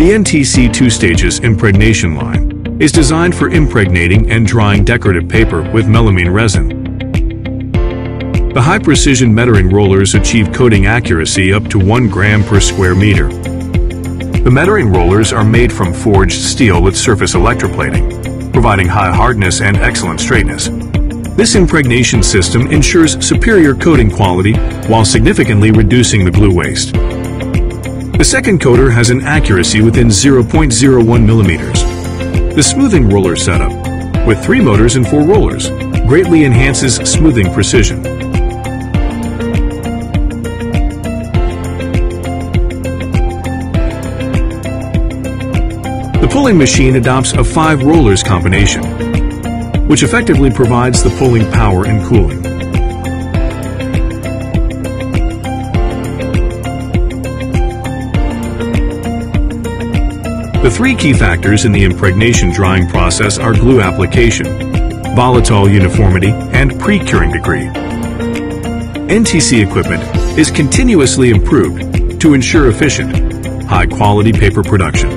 The NTC 2-stages impregnation line is designed for impregnating and drying decorative paper with melamine resin. The high-precision mettering rollers achieve coating accuracy up to 1 gram per square meter. The mettering rollers are made from forged steel with surface electroplating, providing high hardness and excellent straightness. This impregnation system ensures superior coating quality while significantly reducing the glue waste. The second coater has an accuracy within 0.01 millimeters. The smoothing roller setup, with 3 motors and 4 rollers, greatly enhances smoothing precision. The pulling machine adopts a 5 rollers combination, which effectively provides the pulling power and cooling. The 3 key factors in the impregnation drying process are glue application, volatile uniformity, and pre-curing degree. NTC equipment is continuously improved to ensure efficient, high-quality paper production.